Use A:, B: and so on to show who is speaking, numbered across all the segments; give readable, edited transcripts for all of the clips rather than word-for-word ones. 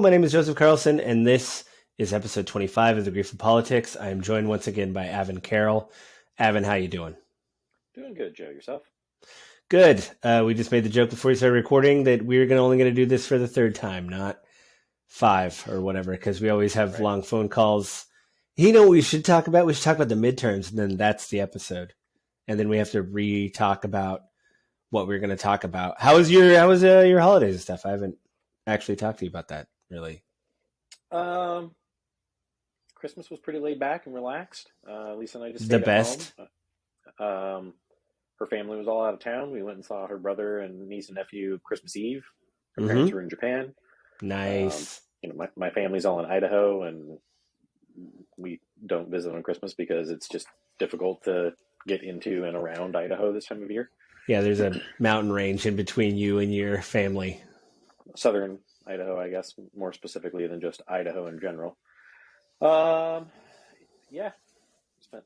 A: My name is Joseph Carlson, and this is episode 25 of The Grief of Politics. I am joined once again by Avin Carroll. Avin, how you doing?
B: Doing good, Joe. Yourself?
A: Good. We just made the joke before we started recording that we're only going to do this for the third time, not five or whatever, because we always have long phone calls. You know what we should talk about? We should talk about the midterms, and then that's the episode. And then we have to re-talk about what we're going to talk about. How was your holidays and stuff? I haven't actually talked to you about that, really.
B: Christmas was pretty laid back and relaxed. Lisa and I just
A: The
B: stayed
A: best.
B: at home. Her family was all out of town. We went and saw her brother and niece and nephew Christmas Eve. Her parents were in Japan.
A: Nice.
B: My family's all in Idaho, and we don't visit on Christmas because it's just difficult to get into and around Idaho this time of year.
A: Yeah, there's a mountain range in between you and your family.
B: Southern Idaho, I guess, more specifically than just Idaho in general. Yeah, spent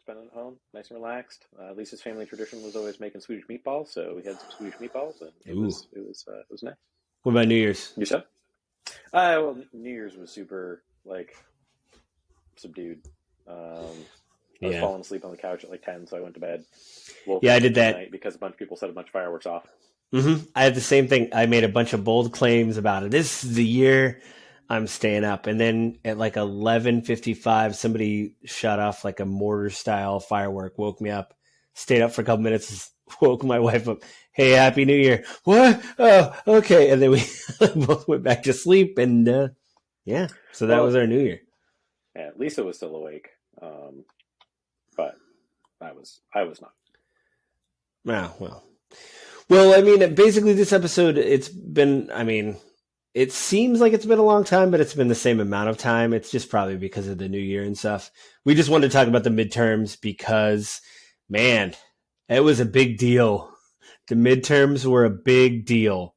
B: it at home, nice and relaxed. Lisa's family tradition was always making Swedish meatballs, so we had some Swedish meatballs, and it was nice.
A: What about New Year's?
B: You said? Well, New Year's was super subdued. I was falling asleep on the couch at 10, so I went to bed.
A: I did that
B: because a bunch of people set a bunch of fireworks off.
A: I had the same thing. I made a bunch of bold claims about it. This is the year I'm staying up. And then at 11:55, somebody shot off a mortar style firework, woke me up, stayed up for a couple minutes, woke my wife up. Hey, Happy New Year. What? Oh, okay. And then we both went back to sleep. And so that was our New Year.
B: Yeah, Lisa was still awake. But I was not.
A: Well, I mean, basically this episode, it seems like it's been a long time, but it's been the same amount of time. It's just probably because of the new year and stuff. We just wanted to talk about the midterms because, man, it was a big deal. The midterms were a big deal.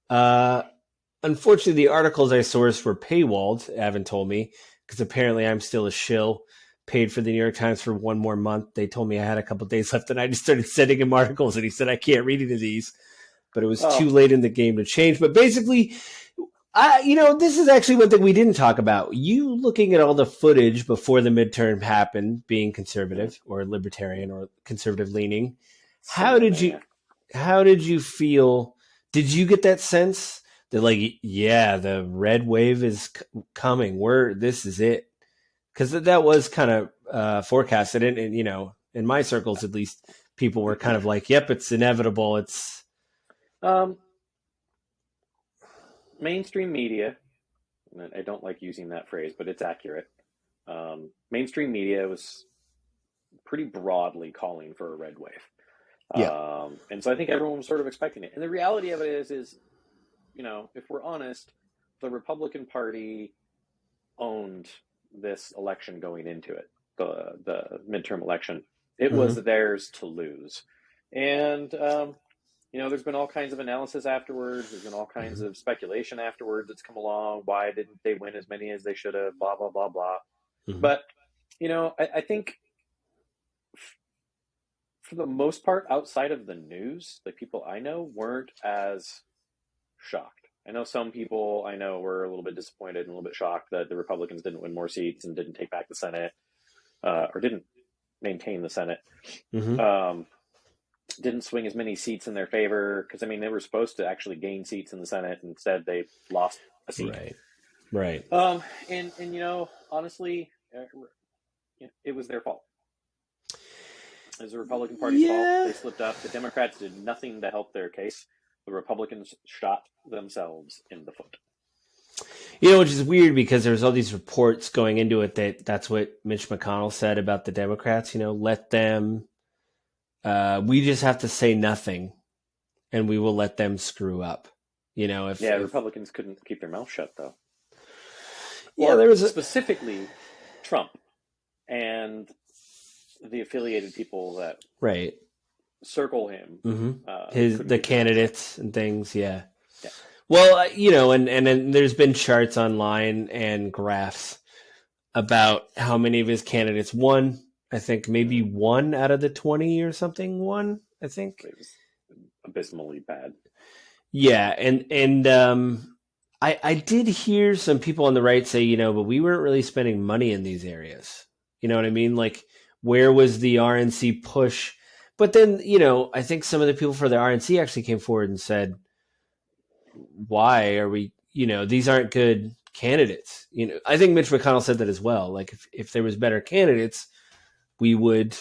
A: Unfortunately, the articles I sourced were paywalled, Avin told me, because apparently I'm still a shill. Paid for the New York Times for one more month. They told me I had a couple days left, and I just started sending him articles, and he said, I can't read any of these. But it was too late in the game to change. But basically, this is actually one thing we didn't talk about. You looking at all the footage before the midterm happened, being conservative or libertarian or conservative leaning, how did you feel? Did you get that sense that the red wave is coming? This is it? Because that was kind of forecasted, and in my circles at least, people were kind of yep, it's inevitable. It's
B: mainstream media. I don't like using that phrase, but it's accurate. Mainstream media was pretty broadly calling for a red wave. And so I think everyone was sort of expecting it. And the reality of it is if we're honest, the Republican Party owned this election going into it, the midterm election. It was theirs to lose. And, there's been all kinds of analysis afterwards. There's been all kinds of speculation afterwards that's come along. Why didn't they win as many as they should have? Blah, blah, blah, blah. But, I think for the most part, outside of the news, the people I know weren't as shocked. I know some people were a little bit disappointed and a little bit shocked that the Republicans didn't win more seats and didn't take back the Senate, or didn't maintain the Senate. Didn't swing as many seats in their favor because they were supposed to actually gain seats in the Senate. Instead, they lost a seat.
A: Right.
B: And honestly, it was their fault. It was the Republican Party's fault. They slipped up. The Democrats did nothing to help their case. The Republicans shot themselves in the foot.
A: Which is weird because there's all these reports going into it that's what Mitch McConnell said about the Democrats. Let them. We just have to say nothing, and we will let them screw up. If
B: Republicans couldn't keep their mouth shut though.
A: There was
B: specifically Trump and the affiliated people that circle him.
A: The candidates and things. Yeah. Well, and then there's been charts online and graphs about how many of his candidates won. I think maybe one out of the 20 or something won, I think.
B: It was abysmally bad.
A: Yeah. And I did hear some people on the right say, but we weren't really spending money in these areas. You know what I mean? Like, where was the RNC push? But then, I think some of the people for the RNC actually came forward and said, why are we, these aren't good candidates. I think Mitch McConnell said that as well. Like, if there was better candidates, we would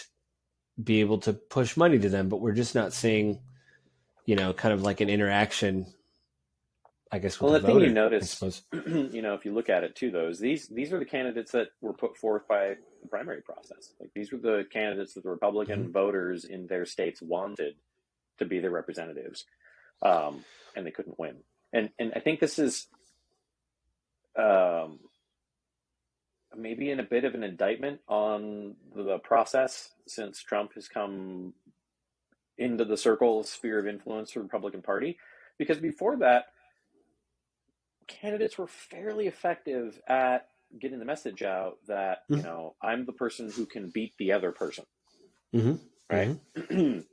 A: be able to push money to them, but we're just not seeing, kind of like an interaction, I guess, with
B: Well,
A: the
B: the thing you
A: voter, I
B: notice,
A: suppose.
B: if you look at it too, these are the candidates that were put forth by the primary process. Like these were the candidates that the Republican
A: Mhm.
B: voters in their states wanted to be their representatives, and they couldn't win. And I think this is um, maybe in a bit of an indictment on the process since Trump has come into the circle sphere of influence for the Republican Party, because before that candidates were fairly effective at getting the message out that,
A: Mhm.
B: I'm the person who can beat the other person,
A: Mhm.
B: right?
A: Mhm.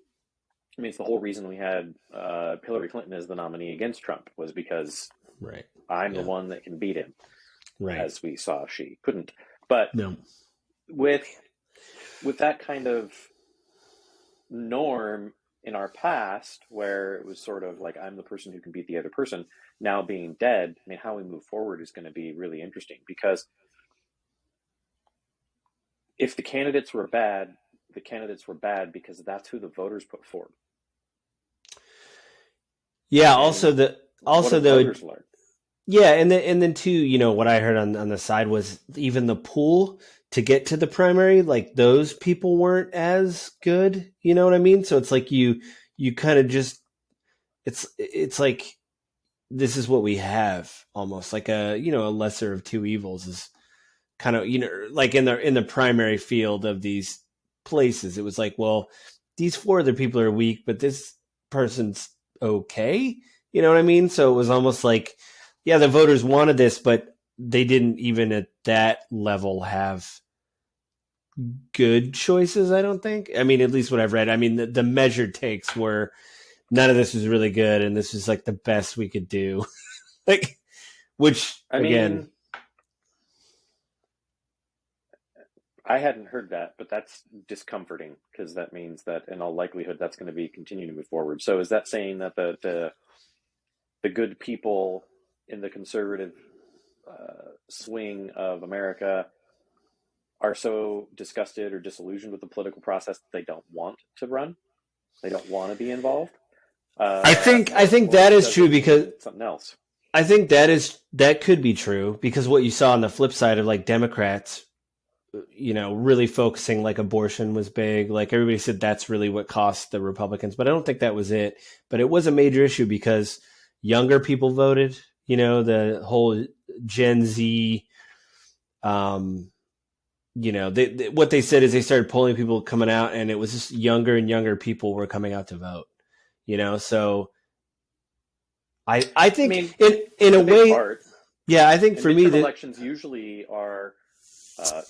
B: I mean, it's the whole reason we had Hillary Clinton as the nominee against Trump was because
A: Right.
B: I'm the
A: Yeah.
B: one that can beat him,
A: Right.
B: as we saw she couldn't. But
A: No.
B: with that kind of norm in our past, where it was sort of like I'm the person who can beat the other person, now being dead, I mean, how we move forward is going to be really interesting because if the candidates were bad, the candidates were bad because that's who the voters put forward.
A: Yeah.
B: And what
A: Also
B: have
A: though,
B: voters learned?
A: yeah, and then too, what I heard on the side was even the pool to get to the primary, like those people weren't as good. You know what I mean? So it's like you kind of just it's like this is what we have almost like a lesser of two evils is kind of like in the primary field of these places. It was like, well, these four other people are weak, but this person's okay. You know what I mean? So it was almost like, yeah, the voters wanted this, but they didn't even at that level have good choices. I don't think. I mean, at least what I've read. I mean, the measured takes were none of this was really good, and this was like the best we could do. Like, which
B: I
A: again,
B: mean, I hadn't heard that, but that's discomforting because that means that in all likelihood that's going to be continuing to move forward. So is that saying that the good people in the conservative swing of America are so disgusted or disillusioned with the political process that they don't want to run? They don't want to be involved?
A: I think
B: Or
A: that is
B: does
A: true
B: it
A: because
B: mean something else?
A: I think that could be true because what you saw on the flip side of like Democrats, really focusing like abortion was big. Like everybody said that's really what cost the Republicans, but I don't think that was it. But it was a major issue because younger people voted. The whole Gen Z. Um, what they said is they started polling people coming out, and it was just younger and younger people were coming out to vote. So I
B: I
A: think
B: mean,
A: in
B: it's
A: a
B: a big
A: way,
B: part.
A: yeah, I think
B: And
A: for me
B: midterm
A: that
B: elections usually are uh,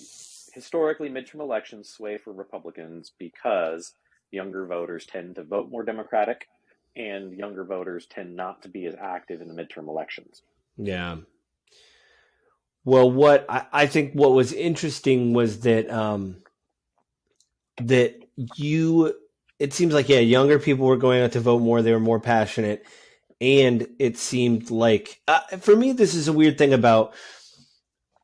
B: historically midterm elections sway for Republicans because younger voters tend to vote more Democratic, and younger voters tend not to be as active in the midterm elections.
A: yeah. Well, what I think what was interesting was that you it seems like, yeah, younger people were going out to vote more. They were more passionate, and it seemed like for me this is a weird thing about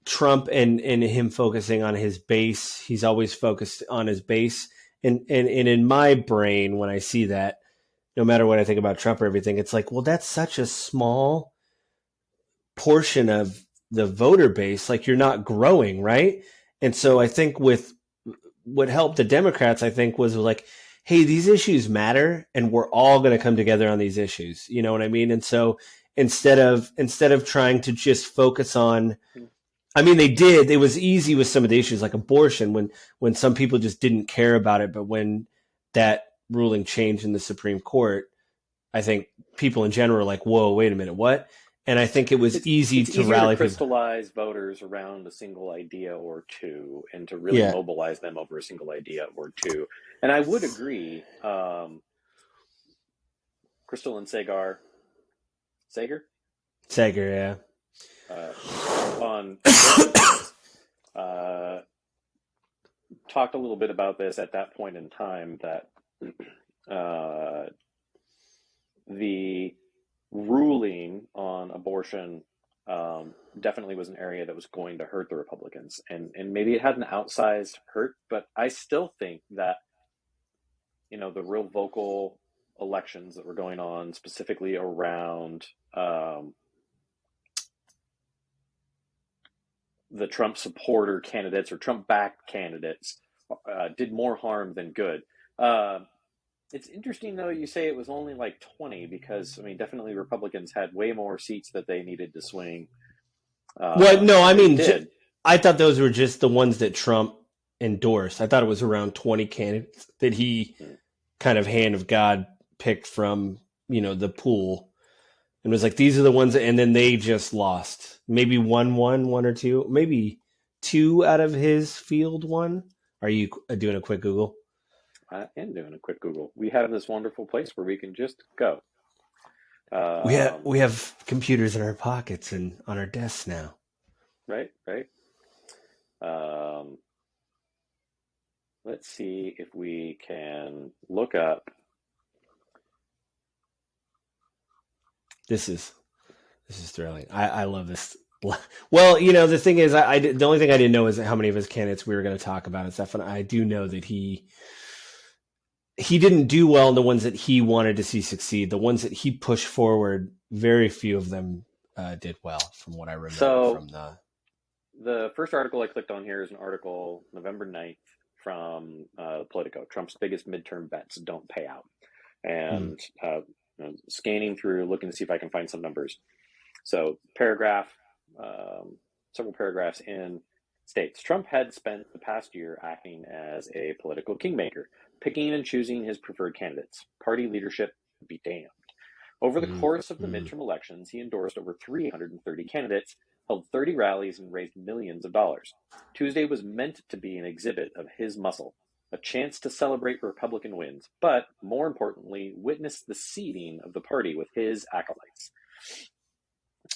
A: Trump and him focusing on his base. He's always focused on his base, and in my brain when I see that, no matter what I think about Trump or everything, it's like, well, that's such a small portion of the voter base. Like, you're not growing, right? And so I think with what helped the Democrats, I think, was like, hey, these issues matter, and we're all going to come together on these issues. You know what I mean? And so instead of trying to just focus on, I mean, they did. It was easy with some of the issues like abortion when some people just didn't care about it, but when that ruling changed in the Supreme Court, I think people in general were like, "Whoa, wait a minute, what?" And I think it was easy
B: It's
A: to
B: easier to
A: rally people.
B: crystallize voters around a single idea or two, and to really
A: Yeah,
B: mobilize them over a single idea or two. And I would agree. Crystal and Sagar, Sager,
A: Sager,
B: Trump on abortions uh, talked a little bit about this at that point in time that uh, the ruling on abortion definitely was an area that was going to hurt the Republicans, and maybe it had an outsized hurt, but I still think that the real vocal elections that were going on specifically around the Trump supporter candidates or Trump backed candidates did more harm than good. Uh, it's interesting though you say it was only like 20 because I mean definitely Republicans had way more seats that they needed to swing
A: well, no, I
B: than they
A: mean,
B: did.
A: I thought those were just the ones that Trump endorsed. I thought it was around 20 candidates that he
B: Hmm.
A: kind of hand of God picked from, the pool and was like, these are the ones, and then they just lost. Maybe one or two, maybe two out of his field won. Are you doing a quick Google?
B: I am doing a quick Google. We have this wonderful place where we can just go.
A: We have
B: Um,
A: we have computers in our pockets and on our desks now.
B: right, right. Um, let's see if we can look up.
A: This is thrilling. I love this. Well, the thing is, the only thing I didn't know is how many of his candidates we were going to talk about and stuff. And I do know that he didn't do well in the ones that he wanted to see succeed. The ones that he pushed forward, very few of them did well, from what I remember
B: So
A: from the.
B: the first article I clicked on here is an article November 9th from Politico. Trump's biggest midterm bets don't pay out.
A: Hmm.
B: And scanning through, looking to see if I can find some numbers. So paragraph, several paragraphs in states, Trump had spent the past year acting as a political kingmaker, picking and choosing his preferred candidates. Party leadership be damned. Over the
A: Mm,
B: course of the
A: mm,
B: midterm elections, he endorsed over 330 candidates, held 30 rallies, and raised millions of dollars. Tuesday was meant to be an exhibit of his muscle, a chance to celebrate Republican wins, but more importantly, witness the seeding of the party with his acolytes.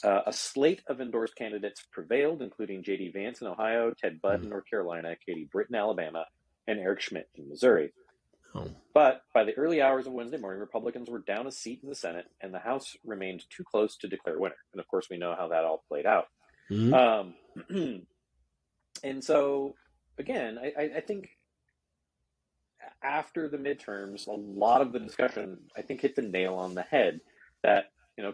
B: A slate of endorsed candidates prevailed, including J.D. Vance in Ohio, Ted Budd in
A: mm.
B: North Carolina, Katie Britt in Alabama, and Eric Schmidt in Missouri.
A: Oh.
B: But by the early hours of Wednesday morning, Republicans were down a seat in the Senate, and the House remained too close to declare a winner. And of course, we know how that all played out.
A: Mm,
B: Um, and so, again, I think after the midterms, a lot of the discussion, I think, hit the nail on the head that,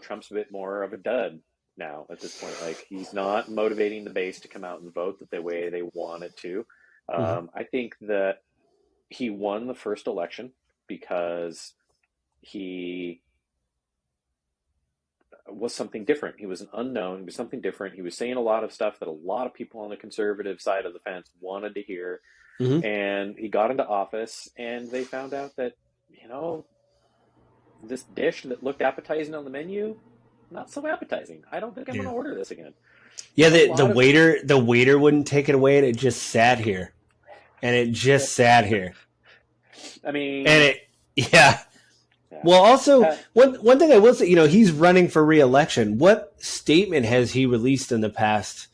B: Trump's a bit more of a dud now at this point. Like, he's not motivating the base to come out and vote the way they wanted to.
A: mm,
B: I think that he won the first election because he was something different. He was an unknown. He was something different. He was saying a lot of stuff that a lot of people on the conservative side of the fence wanted to hear.
A: mm.
B: And he got into office, and they found out that, this dish that looked appetizing on the menu, not so appetizing. I don't think I'm going
A: Yeah.
B: to order this again.
A: Yeah,
B: A
A: the
B: lot of,
A: waiter wouldn't take it away, and it just sat here, and it just sat here,
B: I
A: and
B: mean,
A: it, yeah.
B: yeah.
A: Well, also
B: Uh,
A: one thing I will say, he's running for re-election. What statement has he released in the past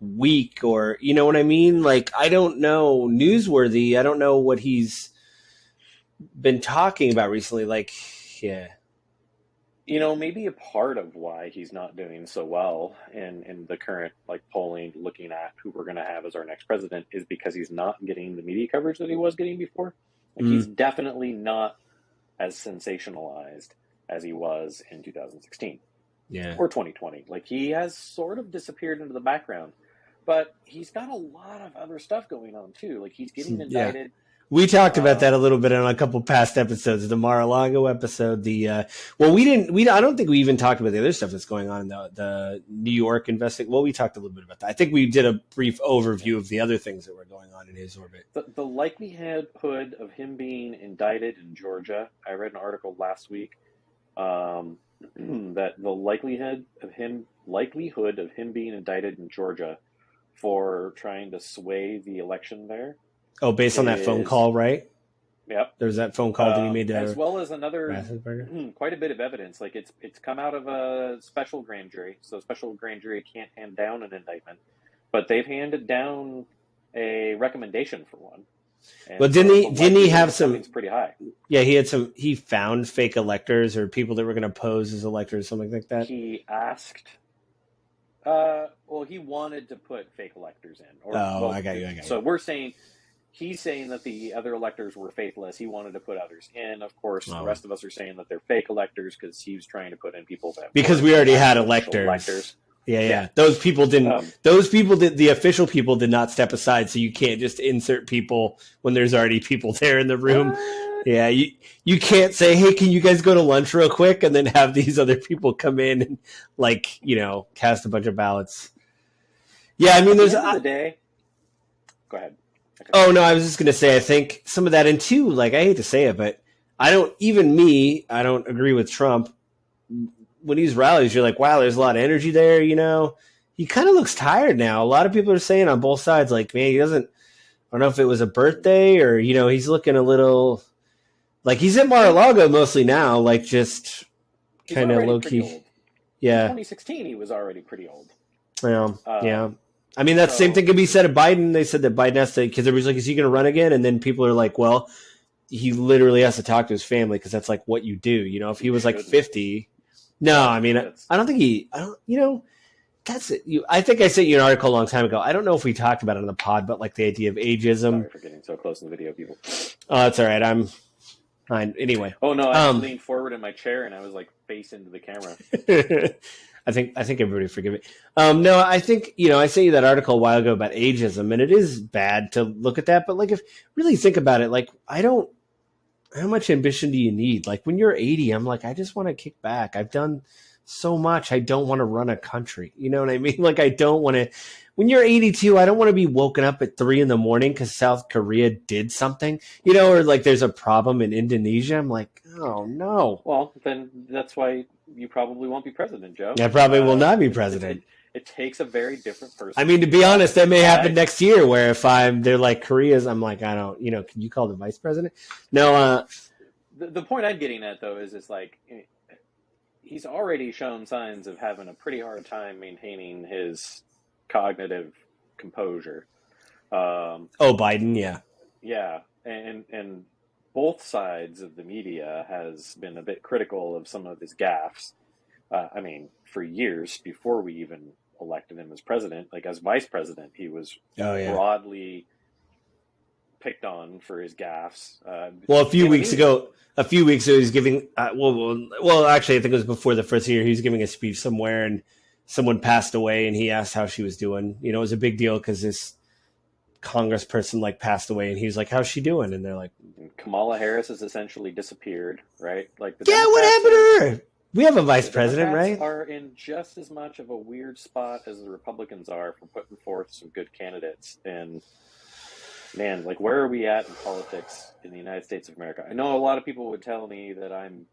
A: week, or you know what I mean? Like, I don't know, newsworthy. I don't know what he's been talking about recently. Like, yeah,
B: maybe a part of why he's not doing so well in the current like polling, looking at who we're going to have as our next president, is because he's not getting the media coverage that he was getting before. Like he's
A: mm,
B: definitely not as sensationalized as he was in 2016
A: yeah.
B: or 2020. Like he has sort of disappeared into the background, but he's got a lot of other stuff going on too. Like he's getting
A: Yeah.
B: indicted.
A: We talked about that a
B: Um,
A: little bit on a couple past episodes. The Mar-a-Lago episode. Well, we didn't. I don't think we even talked about the other stuff that's going on in the New York investigation. Well, we talked a little bit about that. I think we did a brief overview of the other things that were going on in his orbit.
B: the likelihood of him being indicted in Georgia. I read an article last week that the likelihood of him being indicted in Georgia for trying to sway the election there
A: Oh, based on that phone
B: is
A: call, right?
B: Yep.
A: There was that phone call that he made
B: As
A: to
B: well as another
A: Rathensperger.
B: quite a bit of evidence. Like it's come out of a special grand jury, so special grand jury can't hand down an indictment, but they've handed down a recommendation for one,
A: Well,
B: and so the
A: didn't he
B: likelihood
A: have
B: of something
A: some?
B: is pretty high.
A: Yeah, he found fake electors or people that were going to pose as electors, something like that.
B: He asked, well, he wanted to put fake electors in, or
A: Oh,
B: well,
A: I got you.
B: so he's saying that the other electors were faithless. He wanted to put others in. Of course, the
A: Oh.
B: rest of us are saying that they're fake electors because he was trying to put in people that
A: Because
B: were
A: we already had
B: actual
A: electors. Yeah.
B: Yeah.
A: Those people didn't.
B: Um,
A: The official people did not step aside. So you can't just insert people when there's already people there in the room.
B: what?
A: Yeah, you can't say, hey, can you guys go to lunch real quick, and then have these other people come in and cast a bunch of ballots. Yeah, I mean,
B: At the end of the day, go ahead.
A: Oh no, I was just gonna say I think some of that, and two, like I hate to say it, but I don't agree with Trump. When he's rallies, you're like, wow, there's a lot of energy there. He kind of looks tired now. A lot of people are saying on both sides, like, man, he doesn't. I don't know if it was a birthday or he's looking a little like he's at Mar-a-Lago mostly now, like just kind of low key.
B: Old.
A: Yeah,
B: in 2016 he was already pretty old.
A: Yeah. I mean, that same thing could be said of Biden. They said that Biden has to, because everybody's like, is he going to run again? And then people are like, well, he literally has to talk to his family because that's like what you do. If he was like 50, no, I mean, I don't think that's it. I think I sent you an article a long time ago. I don't know if we talked about it on the pod, but like the idea of ageism.
B: Sorry for getting so close in the video, people.
A: Oh, that's all right. I'm fine. Anyway.
B: Oh no, I leaned forward in my chair and I was like face into the camera.
A: I think everybody forgive me. No, I think, I sent you that article a while ago about ageism, and it is bad to look at that. But like, if really think about it, like, how much ambition do you need? Like when you're 80, I'm like, I just want to kick back. I've done so much. I don't want to run a country. You know what I mean? Like, I don't want to, when you're 82, I don't want to be woken up at 3 a.m. because South Korea did something, or like there's a problem in Indonesia. I'm like, oh no.
B: Well, then that's why you probably won't be president, Joe.
A: I probably will not be president.
B: It takes a very different person.
A: I mean, to be honest, that may happen next year where if they're like Korea's, I'm like, I don't, can you call the vice president? No.
B: The point I'm getting at though is it's like, he's already shown signs of having a pretty hard time maintaining his cognitive composure.
A: Biden, yeah.
B: Yeah. And both sides of the media has been a bit critical of some of his gaffes. I mean, for years before we even elected him as president, like as vice president, he was broadly picked on for his gaffes.
A: Well, a few weeks ago, he was giving. Well, actually, I think it was before the first year. He was giving a speech somewhere, and someone passed away, and he asked how she was doing. It was a big deal because this congressperson like passed away, and he was like, "How's she doing?" And they're like,
B: Kamala Harris has essentially disappeared, right? Like
A: what happened to her? We have a vice president, right?
B: Are in just as much of a weird spot as the Republicans are for putting forth some good candidates. And man, like, where are we at in politics in the United States of America? I know a lot of people would tell me that I'm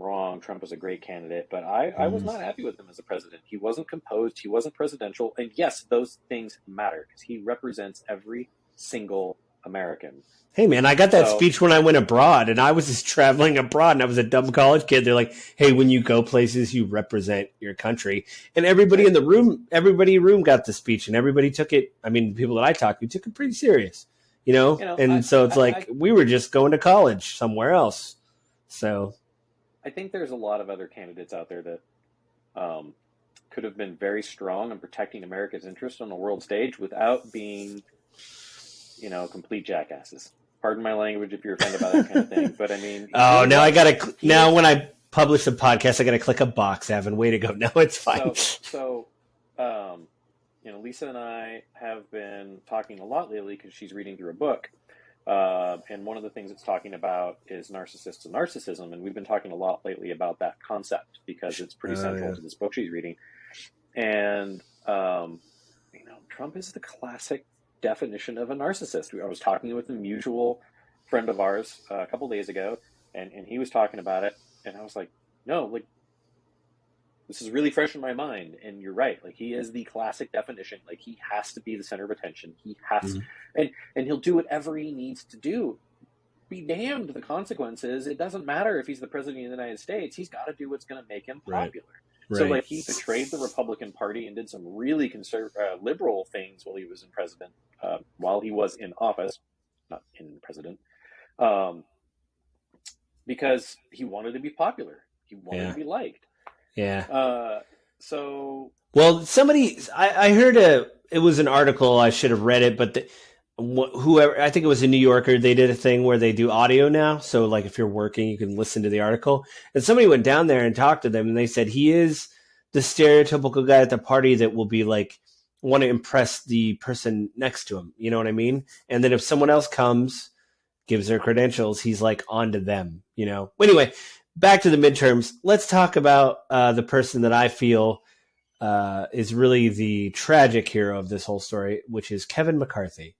B: wrong. Trump is a great candidate, but I was not happy with him as a president. He wasn't composed. He wasn't presidential. And yes, those things matter because he represents every single American.
A: Hey, man, I got that speech when I went abroad, and I was just traveling abroad, and I was a dumb college kid. They're like, hey, when you go places, you represent your country. And everybody in the room got the speech, and everybody took it. I mean, the people that I talked to took it pretty serious, And so it's like we were just going to college somewhere else. So
B: I think there's a lot of other candidates out there that could have been very strong in protecting America's interest on the world stage without being, complete jackasses. Pardon my language if you're offended by that kind of thing, but I mean.
A: Oh, now when I publish the podcast, I gotta click a box, Avin. Way to go! No, it's fine.
B: So, Lisa and I have been talking a lot lately because she's reading through a book, and one of the things it's talking about is narcissists and narcissism, and we've been talking a lot lately about that concept because it's pretty central to this book she's reading, and Trump is the classic definition of a narcissist. I was talking with a mutual friend of ours a couple days ago, and he was talking about it, and I was like, no, like, this is really fresh in my mind, and you're right. Like, he is the classic definition. Like, he has to be the center of attention. He has, and he'll do whatever he needs to do be damned, the consequences. It doesn't matter if he's the president of the United States. He's got to do what's going to make him
A: Right.
B: popular. So,
A: Right.
B: like, he betrayed the Republican Party and did some really liberal things while he was while he was in office, not in president, um, because he wanted to be popular. He wanted to
A: Yeah.
B: be liked.
A: Yeah.
B: So,
A: Well, I heard it was an article. I should have read it, but whoever, I think it was a New Yorker, they did a thing where they do audio now. So, like, if you're working, you can listen to the article. And somebody went down there and talked to them, and they said he is the stereotypical guy at the party that will be like, want to impress the person next to him. You know what I mean? And then if someone else comes, gives their credentials, he's like on to them, you know? Anyway, back to the midterms. Let's talk about the person that I feel is really the tragic hero of this whole story, which is Kevin McCarthy.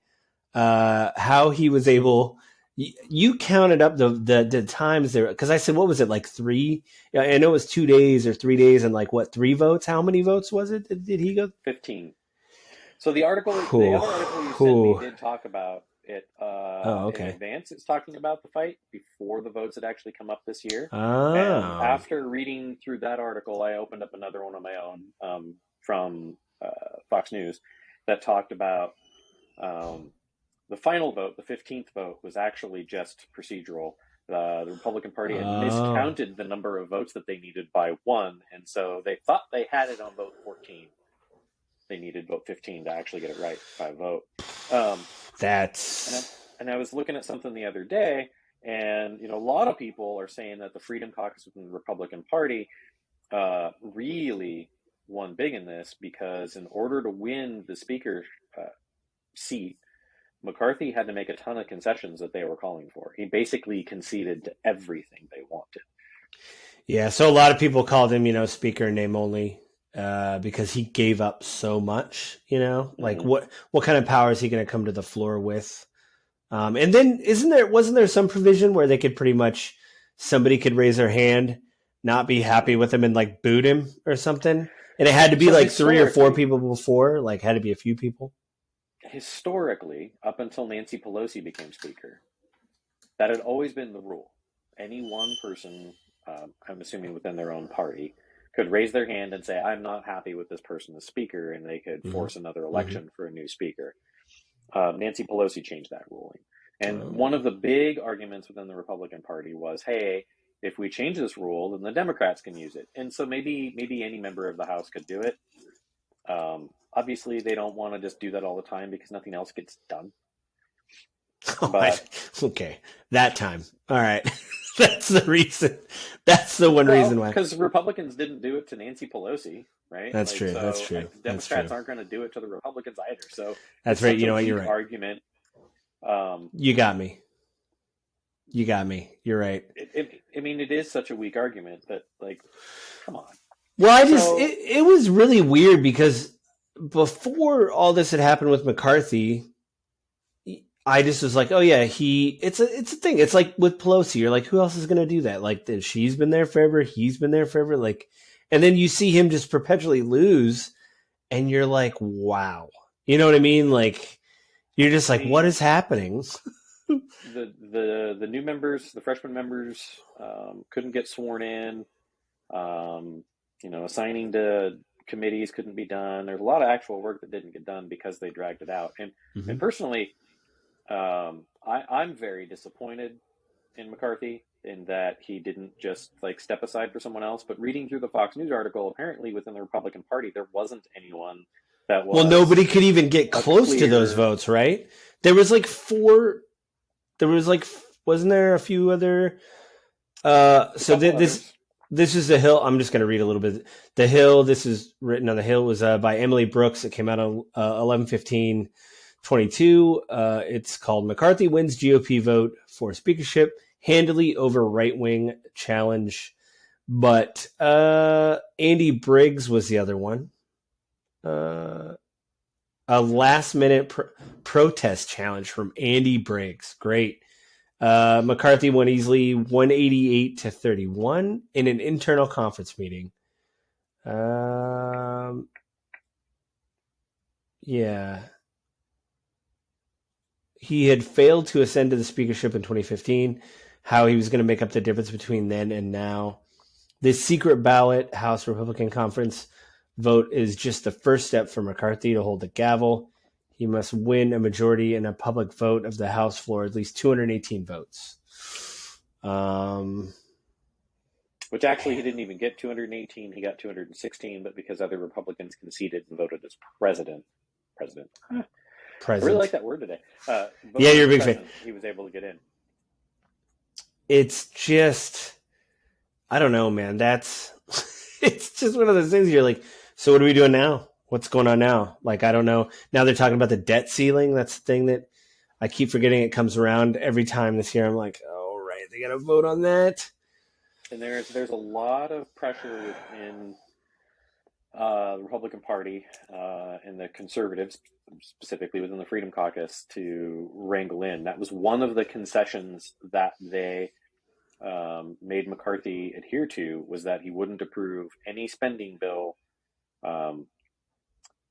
A: How he was able, you counted up the times there, because I said, what was it, like 3? Yeah, I know it was 2 days or 3 days and like what, 3 votes? How many votes was it? Did he go?
B: 15. So the other article you sent me
A: Whew.
B: did talk about it
A: Oh,
B: in
A: okay.
B: advance. It's talking about the fight before the votes had actually come up this year. And
A: Oh.
B: after reading through that article, I opened up another one on my own from Fox News that talked about the final vote. The 15th vote was actually just procedural. The Republican Party had
A: Oh.
B: miscounted the number of votes that they needed by 1, and so they thought they had it on vote 14. They needed vote 15 to actually get it right by a vote.
A: That's
B: And I was looking at something the other day, and a lot of people are saying that the Freedom Caucus within the Republican Party really won big in this, because in order to win the speaker seat, McCarthy had to make a ton of concessions that they were calling for. He basically conceded to everything they wanted.
A: Yeah, so a lot of people called him, speaker in name only, because he gave up so much. Like
B: Mm-hmm.
A: what kind of power is he going to come to the floor with? And then wasn't there some provision where they could pretty much, somebody could raise their hand, not be happy with him, and like boot him or something, and it had to be
B: So
A: like 3 or 4 people before, like had to be a few people.
B: historically, up until Nancy Pelosi became speaker, that had always been the rule. Any one person, I'm assuming within their own party, could raise their hand and say, I'm not happy with this person as speaker, and they could
A: Mm-hmm.
B: force another
A: Mm-hmm.
B: election for a new speaker. Nancy Pelosi changed that ruling. And
A: Oh.
B: one of the big arguments within the Republican Party was, hey, if we change this rule, then the Democrats can use it. And so maybe any member of the House could do it. Obviously, they don't want to just do that all the time because nothing else gets done.
A: Okay, that time. All right. That's the reason. That's the one reason why.
B: Because Republicans didn't do it to Nancy Pelosi, right?
A: That's true.
B: So
A: That's true.
B: Democrats aren't going to do it to the Republicans either. So
A: that's right. You know what? You're right.
B: Argument.
A: You got me. You're right.
B: I mean, it is such a weak argument that, like, come on.
A: Well, it was really weird because before all this had happened with McCarthy, I just was like, oh yeah, it's a thing. It's like with Pelosi, you're like, who else is going to do that? Like, she's been there forever. He's been there forever. Like, and then you see him just perpetually lose, and you're like, wow. You know what I mean? Like, you're just like, what is happening?
B: The new members, the freshman members, couldn't get sworn in. Assigning to committees couldn't be done. There's a lot of actual work that didn't get done because they dragged it out. And personally, I'm very disappointed in McCarthy in that he didn't just like step aside for someone else. But reading through the Fox News article, apparently within the Republican Party, there wasn't anyone that was.
A: Well, nobody could even get close to those votes, right? There was like 4. There was like, wasn't there a few other? So this is The Hill. I'm just going to read a little bit. The Hill. This is written on The Hill. Was by Emily Brooks. It came out on 11/15/22. It's called "McCarthy Wins GOP Vote for Speakership Handily Over Right-Wing Challenge," but Andy Briggs was the other one. A last-minute protest challenge from Andy Briggs. Great. McCarthy won easily 188-31 in an internal conference meeting. Yeah. he had failed to ascend to the speakership in 2015, how he was going to make up the difference between then and now. This secret ballot House Republican Conference vote is just the first step for McCarthy to hold the gavel. He must win a majority in a public vote of the House floor, at least 218 votes.
B: Which actually he didn't even get 218. He got 216, but because other Republicans conceded and voted as president. I really like that word today.
A: Yeah, you're a big fan.
B: He was able to get in.
A: It's just, I don't know, man. It's just one of those things you're like, so what are we doing now? What's going on now? Like, I don't know. Now they're talking about the debt ceiling. That's the thing that I keep forgetting. It comes around every time this year. I'm like, oh, right, they got to vote on that.
B: And there's a lot of pressure in the Republican Party and the conservatives, specifically within the Freedom Caucus, to wrangle in. That was one of the concessions that they made McCarthy adhere to, was that he wouldn't approve any spending bill,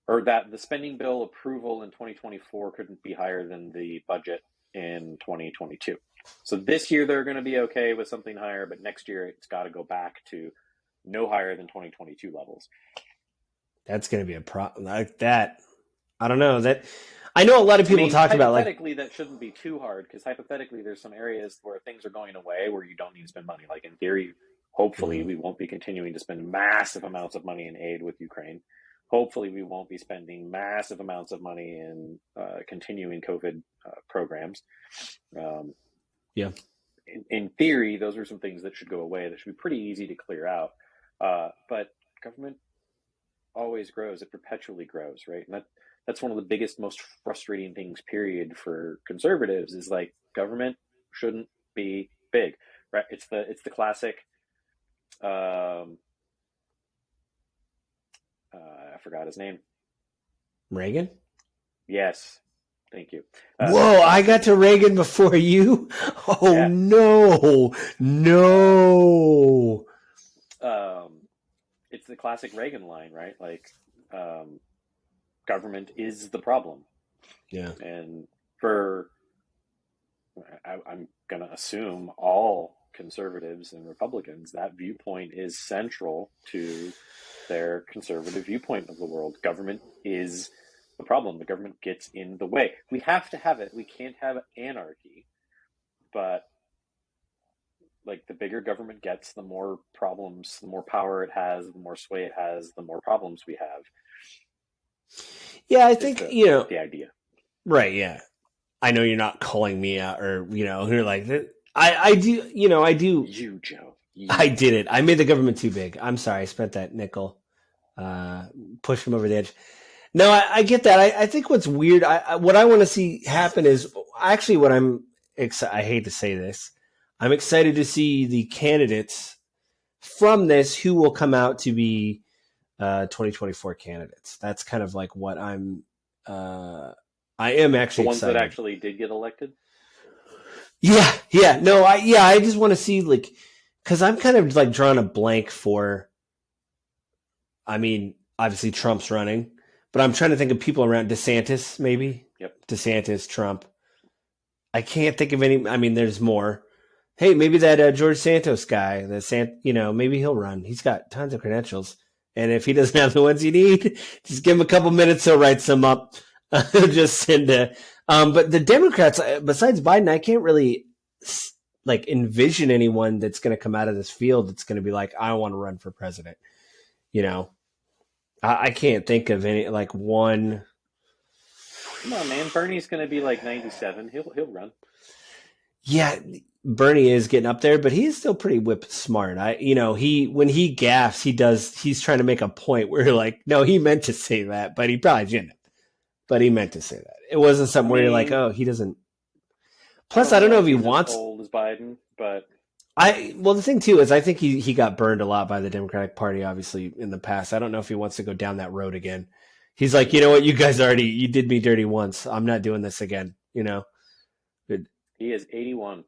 B: or that the spending bill approval in 2024 couldn't be higher than the budget in 2022. So this year they're going to be okay with something higher, but next year it's got to go back to no higher than 2022 levels.
A: That's going to be a problem like that. I don't know that. I know a lot of people talk about, like,
B: hypothetically that shouldn't be too hard, because hypothetically there's some areas where things are going away where you don't need to spend money. Like in theory, hopefully we won't be continuing to spend massive amounts of money in aid with Ukraine. Hopefully we won't be spending massive amounts of money in continuing COVID programs.
A: Yeah.
B: In theory, those are some things that should go away. That should be pretty easy to clear out. But government always grows. It perpetually grows, right? And that's one of the biggest, most frustrating things, period, for conservatives, is like, government shouldn't be big, right? It's the classic. I forgot his name.
A: Reagan?
B: Yes. Thank you.
A: Whoa, I got to Reagan before you? Oh, yeah. No.
B: It's the classic Reagan line, right? Like, government is the problem.
A: Yeah.
B: And I'm going to assume all conservatives and Republicans, that viewpoint is central to their conservative viewpoint of the world. Government is the problem. The government gets in the way. We have to have it. We can't have anarchy. But like, the bigger government gets, the more problems, the more power it has, the more sway it has, the more problems we have.
A: Yeah, I think,
B: the idea.
A: Right, yeah. I know you're not calling me out, or, you're like, I do, I do.
B: You, Joe.
A: I did it. I made the government too big. I'm sorry. I spent that nickel. Push them over the edge. No, I get that. I think what's weird, what I want to see happen is actually what I hate to say this, I'm excited to see the candidates from this who will come out to be 2024 candidates. That's kind of like what I am actually
B: the ones
A: excited.
B: That actually did get elected.
A: Yeah. No, I just want to see, like, because I'm kind of like drawing a blank for. I mean, obviously Trump's running, but I'm trying to think of people around. DeSantis, maybe.
B: Yep.
A: DeSantis, Trump. I can't think of any. I mean, there's more. Hey, maybe that George Santos guy. Maybe he'll run. He's got tons of credentials, and if he doesn't have the ones you need, just give him a couple minutes. He'll write some up. Just send a. But the Democrats, besides Biden, I can't really like envision anyone that's going to come out of this field that's going to be like, I want to run for president. I can't think of any, like, one.
B: Come on, man. Bernie's going to be like 97. He'll run.
A: Yeah, Bernie is getting up there, but he's still pretty whip smart. When he gaffes, he's trying to make a point where you're like, no, he meant to say that, but he probably didn't. But he meant to say that. It wasn't something where you're like, oh, he doesn't. Plus, I don't know if he wants.
B: As old as Biden, but.
A: The thing too is I think he got burned a lot by the Democratic Party, obviously, in the past. I don't know if he wants to go down that road again. He's like, you know what, you guys you did me dirty once. I'm not doing this again, But
B: he is 81.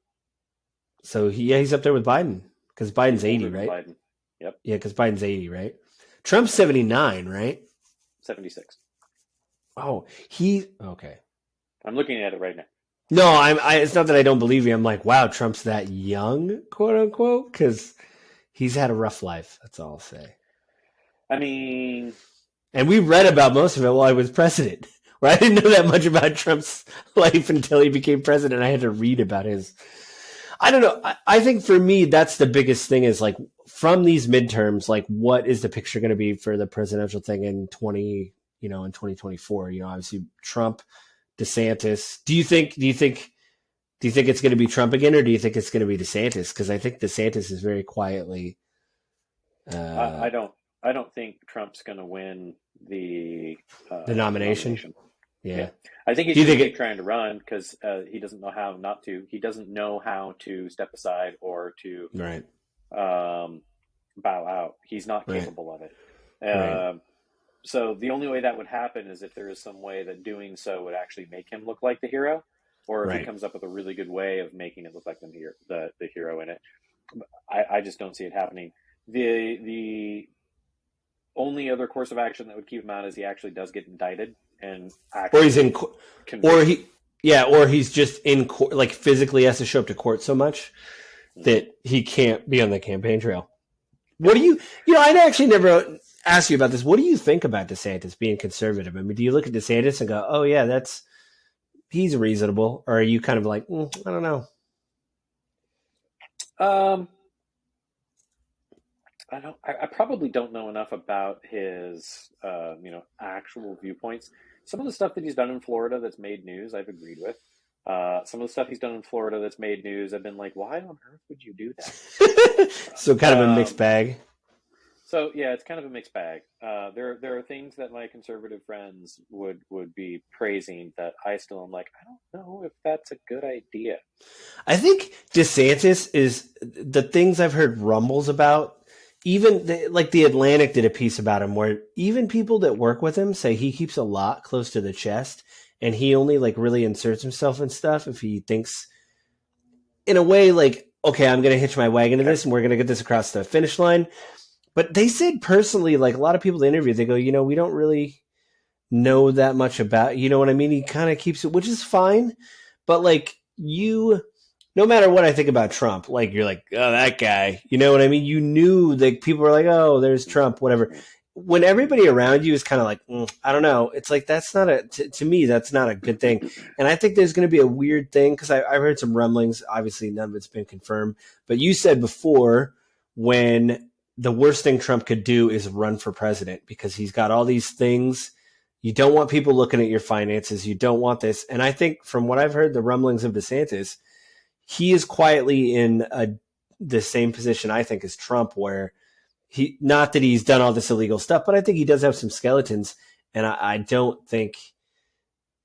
A: So he's up there with Biden, because Biden's 80, right?
B: Biden. Yep.
A: Yeah, because Biden's 80, right? Trump's 79, right?
B: 76.
A: Oh, okay.
B: I'm looking at it right now.
A: No, it's not that I don't believe you. I'm like, wow, Trump's that young, quote unquote, because he's had a rough life. That's all I'll say.
B: I mean,
A: And we read about most of it while I was president. Where I didn't know that much about Trump's life until he became president. I had to read about his. I don't know. I think for me, that's the biggest thing is like from these midterms, like what is the picture going to be for the presidential thing in 2024? Obviously Trump, DeSantis. Do you think it's going to be Trump again, or do you think it's going to be DeSantis? Because I think DeSantis is very quietly.
B: I
A: Uh,
B: don't. I don't think Trump's going to win
A: the
B: the
A: nomination.
B: nomination. Yeah,
A: Yeah.
B: I think he's
A: Do you
B: going
A: think
B: to keep
A: it?
B: trying to run because he doesn't know how not to. He doesn't know how to step aside or to
A: Right.
B: um, bow out. He's not
A: Right.
B: capable of it.
A: Right.
B: So the only way that would happen is if there is some way that doing so would actually make him look like the hero, or if he
A: Right.
B: comes up with a really good way of making it look like the hero in it. I just don't see it happening. The only other course of action that would keep him out is he actually does get indicted and
A: Or he's in,
B: actually
A: or
B: convicted.
A: he, yeah, or he's just in court, like physically has to show up to court so much
B: Mm-hmm.
A: that he can't be on the campaign trail. What
B: Yep.
A: do I'd actually never asked you about this. What do you think about DeSantis being conservative? I mean, do you look at DeSantis and go, oh, yeah, he's reasonable? Or are you kind of like, I don't know?
B: Um, I don't. I probably don't know enough about his, actual viewpoints. Some of the stuff that he's done in Florida that's made news, I've agreed with. Some of the stuff he's done in Florida that's made news, I've been like, why on earth would you do
A: So
B: that?
A: kind of a mixed bag.
B: So yeah, it's kind of a mixed bag. There are things that my conservative friends would be praising that I still am like, I don't know if that's a good idea.
A: I think DeSantis is the things I've heard rumbles about. Even like the Atlantic did a piece about him where even people that work with him say he keeps a lot close to the chest and he only like really inserts himself in stuff if he thinks in a way like, okay, I'm going to hitch my wagon to
B: Okay.
A: this and we're going to get this across the finish line. But they said personally, like a lot of people they interviewed, they go, we don't really know that much about, you know what I mean? He kind of keeps it, which is fine. But like no matter what I think about Trump, like you're like, oh, that guy, you know what I mean? You knew that people were like, oh, there's Trump, whatever.
B: Mm-hmm.
A: When everybody around you is kind of like, I don't know. It's like, that's not to me, that's not a good thing. And I think there's going to be a weird thing because I've heard some rumblings. Obviously, none of it's been confirmed. But you said before when the worst thing Trump could do is run for president because he's got all these things. You don't want people looking at your finances. You don't want this. And I think from what I've heard, the rumblings of DeSantis, he is quietly in the same position I think as Trump, where he not that he's done all this illegal stuff, but I think he does have some skeletons, and I don't think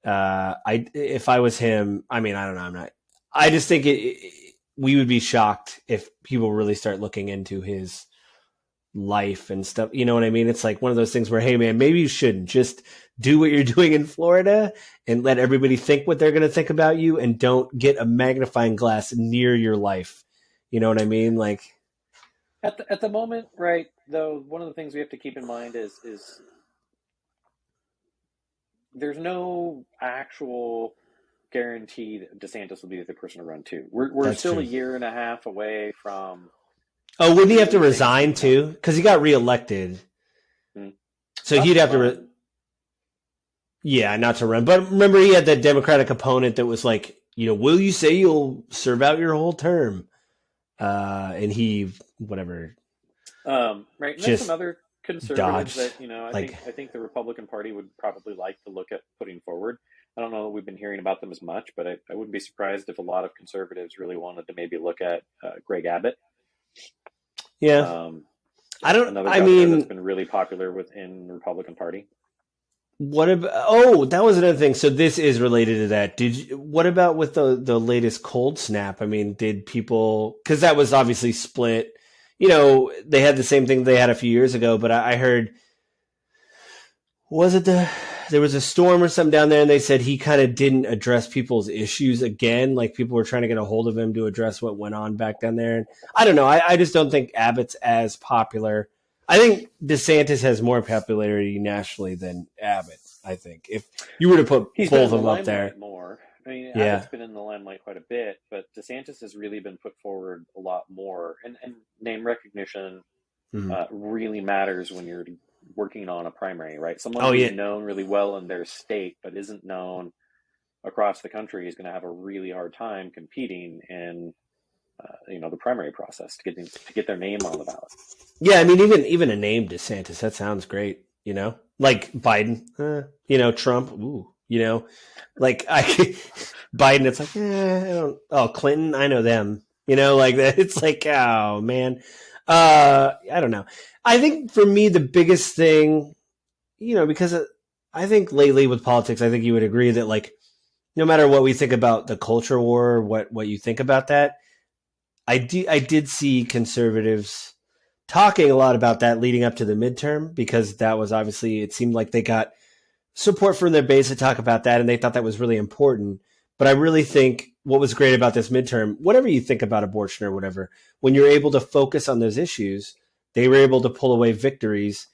A: I if I was him, I mean I don't know, I'm not. I just think we would be shocked if people really start looking into his life and stuff. You know what I mean? It's like one of those things where, hey man, maybe you shouldn't just do what you're doing in Florida and let everybody think what they're going to think about you and don't get a magnifying glass near your life. You know what I mean? Like,
B: At the moment, right? Though, one of the things we have to keep in mind is there's no actual guarantee that DeSantis will be the person to run to. We're
A: that's
B: still a
A: true.
B: year and a half away from
A: Oh, wouldn't he have to
B: really things
A: resign
B: heating up.
A: too? Because he got reelected.
B: Hmm.
A: So
B: Not
A: he'd
B: to
A: have to,
B: run.
A: yeah, not to run. But remember, he had that Democratic opponent that was like, will you say you'll serve out your whole term? And he, whatever,
B: Right, and there's some
A: just
B: other conservatives
A: dodged.
B: that I
A: Like,
B: think the Republican Party would probably like to look at putting forward. I don't know that we've been hearing about them as much, but I wouldn't be surprised if a lot of conservatives really wanted to maybe look at Greg Abbott,
A: yeah,
B: um,
A: I don't.
B: another
A: I
B: governor that's
A: mean,
B: been really popular within the Republican Party.
A: what about? Oh, that was another thing. So this is related to that. What about with the latest cold snap? I mean, did people? Because that was obviously split. They had the same thing they had a few years ago, but I heard was it there was a storm or something down there, and they said he kind of didn't address people's issues again. Like people were trying to get a hold of him to address what went on back down there. And I don't know. I just don't think Abbott's as popular. I think DeSantis has more popularity nationally than Abbott. I think if you were to put
B: He's been
A: both
B: in the
A: of them up there,
B: limelight more. I mean, Abbott's
A: Yeah.
B: been in the limelight quite a bit, but DeSantis has really been put forward a lot more. And name recognition
A: Mhm.
B: really matters when you're working on a primary, right? Someone
A: Oh
B: who's
A: yeah.
B: known really well in their state but isn't known across the country is going to have a really hard time competing in the primary process to get their name on the ballot.
A: Yeah, I mean, even a name DeSantis, that sounds great. Like Biden, Trump, ooh, like Biden. It's like, I don't. Oh, Clinton, I know them. Like that. It's like, oh man, I don't know. I think for me the biggest thing, because I think lately with politics, I think you would agree that like no matter what we think about the culture war, what you think about that, I did see conservatives talking a lot about that leading up to the midterm because that was obviously it seemed like they got support from their base to talk about that and they thought that was really important. But I really think what was great about this midterm, whatever you think about abortion or whatever, when you're able to focus on those issues, they were able to pull away victories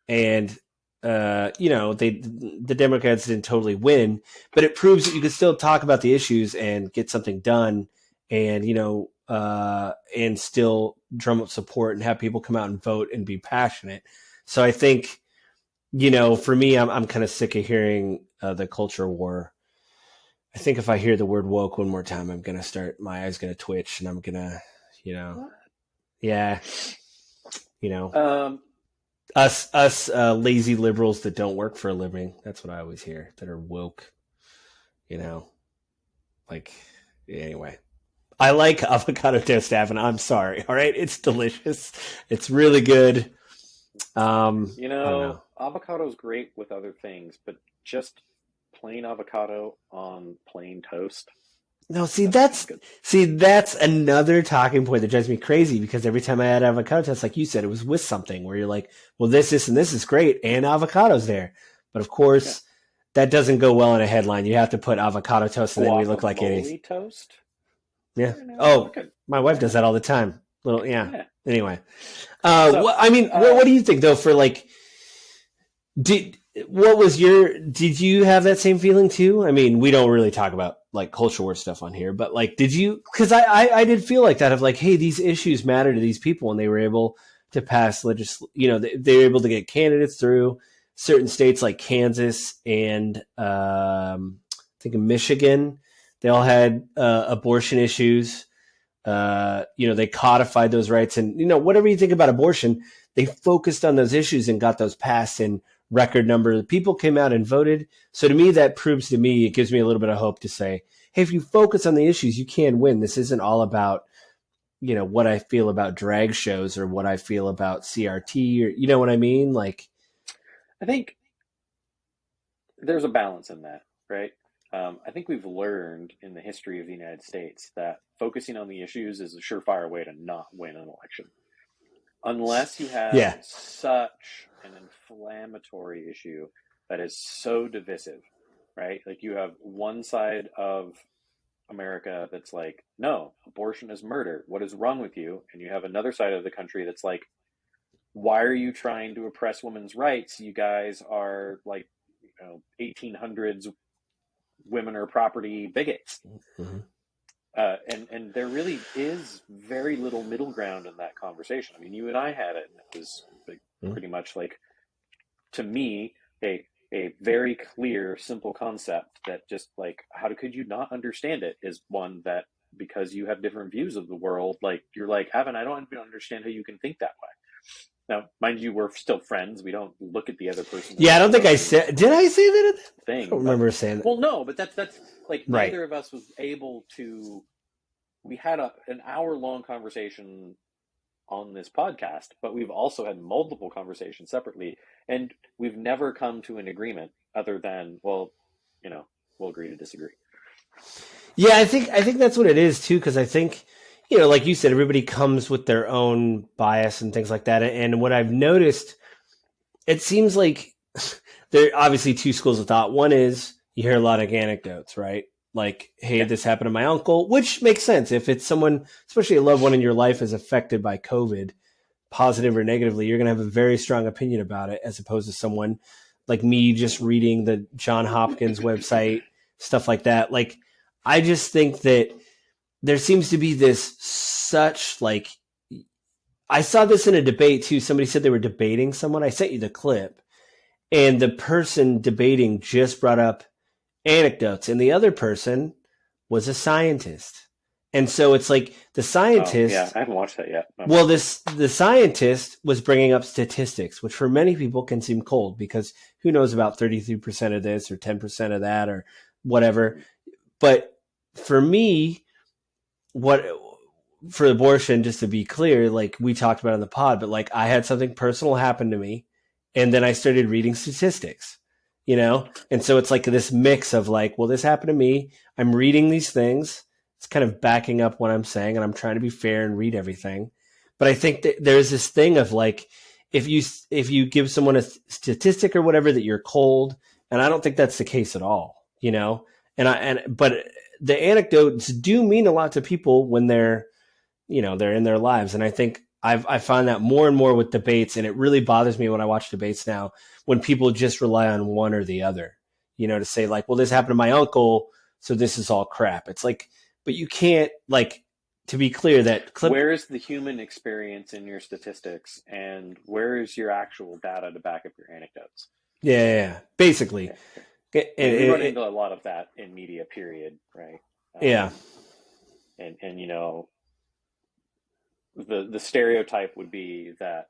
A: and the Democrats didn't totally win, but it proves that you can still talk about the issues and get something done, and and still drum up support and have people come out and vote and be passionate. So I think for me, I'm kind of sick of hearing the culture war. I think if I hear the word woke one more time, my eyes gonna twitch, and I'm gonna, yeah, you know,
B: Um,
A: us lazy liberals that don't work for a living. That's what I always hear. That are woke. You know, like anyway. I like avocado toast, Avin. I'm sorry. All right, it's delicious. It's really good. I don't know.
B: Avocado's great with other things, but just plain avocado on plain toast
A: No, see
B: doesn't sound
A: that's
B: good.
A: see that's another talking point that drives me crazy because every time I add avocado toast, like you said, it was with something where you're like, well, this, and this is great, and avocado's there. But of
B: Yeah.
A: course, that doesn't go well in a headline. You have to put avocado toast, and then we look like idiots.
B: Guacamole toast?
A: Yeah.
B: I
A: Oh,
B: could.
A: my wife does
B: Yeah.
A: that all the time. Little, yeah.
B: Yeah.
A: Anyway,
B: So,
A: I mean, what do you think though? For like, did what was your? Did you have that same feeling too? I mean, we don't really talk about like culture war stuff on here, but like, did you? Because I did feel like that of like, hey, these issues matter to these people, and they were able to pass they were able to get candidates through certain states like Kansas and I think in Michigan. They all had abortion issues. They codified those rights, and whatever you think about abortion, they focused on those issues and got those passed in record number. The people came out and voted. So to me, that proves to me, it gives me a little bit of hope to say, hey, if you focus on the issues, you can win. This isn't all about what I feel about drag shows or what I feel about CRT or you know what I mean? Like,
B: I think there's a balance in that, right? I think we've learned in the history of the United States that focusing on the issues is a surefire way to not win an election. Unless you have
A: yeah,
B: such an inflammatory issue that is so divisive, right? Like you have one side of America that's like, no, abortion is murder. What is wrong with you? And you have another side of the country that's like, why are you trying to oppress women's rights? You guys are like, 1800s women are property bigots.
A: mm-hmm.
B: And there really is very little middle ground in that conversation. I mean, you and I had it, and it was like, pretty much like, to me, a very clear, simple concept that just like, how could you not understand it is one that because you have different views of the world, like you're like, Avin, I don't even understand how you can think that way. Now, mind you, we're still friends. We don't look at the other person as
A: Yeah. I
B: a
A: don't think I
B: foe
A: said. Did I say that? I
B: thing.
A: don't
B: But
A: remember saying that.
B: well, no, but that's like
A: Right.
B: neither of us was able to. We had an hour long conversation on this podcast, but we've also had multiple conversations separately, and we've never come to an agreement other than, well, we'll agree to disagree.
A: Yeah, I think that's what it is too, because I think, like you said, everybody comes with their own bias and things like that. And what I've noticed, it seems like there are obviously two schools of thought. One is you hear a lot of anecdotes, right? Like, hey,
B: Yeah.
A: this happened to my uncle, which makes sense if it's someone, especially a loved one in your life, is affected by COVID, positive or negatively. You're going to have a very strong opinion about it, as opposed to someone like me just reading the John Hopkins website, stuff like that. Like, I just think that there seems to be this such like I saw this in a debate too. Somebody said they were debating someone. I sent you the clip, and the person debating just brought up anecdotes, and the other person was a scientist. And so it's like the
B: Oh yeah,
A: scientist,
B: I haven't watched that yet. No.
A: well, this the scientist was bringing up statistics, which for many people can seem cold because who knows about 33% of this or 10% of that or whatever. But for me, what for abortion, just to be clear, like we talked about in the pod, but like I had something personal happen to me, and then I started reading statistics, and so it's like this mix of like, well, this happened to me. I'm reading these things. It's kind of backing up what I'm saying, and I'm trying to be fair and read everything. But I think that there's this thing of like, if you give someone a statistic or whatever, that you're cold, and I don't think that's the case at all, but the anecdotes do mean a lot to people when they're in their lives. And I think I find that more and more with debates, and it really bothers me when I watch debates now when people just rely on one or the other, to say like, well, this happened to my uncle, so this is all crap. It's like, but you can't, like, to be clear, that clip.
B: Where is the human experience in your statistics, and where is your actual data to back up your anecdotes?
A: Yeah, basically.
B: Yeah. We run into a lot of that in media, period, right?
A: Yeah.
B: And the stereotype would be that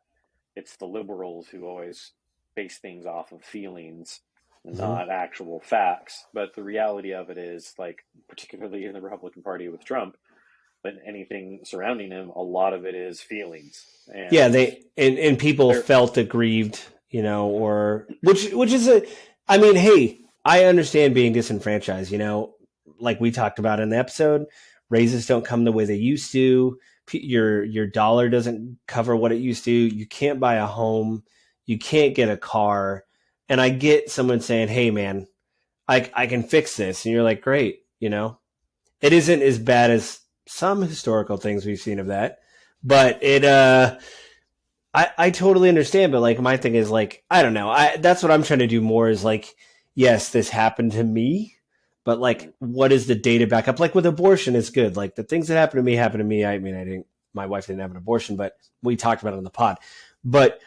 B: it's the liberals who always base things off of feelings, not actual facts. But the reality of it is, like, particularly in the Republican Party with Trump, but anything surrounding him, a lot of it is feelings. And
A: yeah, and people felt aggrieved, or which is I mean, hey, I understand being disenfranchised, like we talked about in the episode. Raises don't come the way they used to. Your dollar doesn't cover what it used to. You can't buy a home. You can't get a car. And I get someone saying, hey, man, I can fix this. And you're like, great. It isn't as bad as some historical things we've seen of that. But I totally understand. But like, my thing is like, I don't know. That's what I'm trying to do more is like, yes, this happened to me. But like, what is the data back up? Like with abortion, it's good. Like the things that happened to me happened to me. I mean, my wife didn't have an abortion, but we talked about it on the pod. But,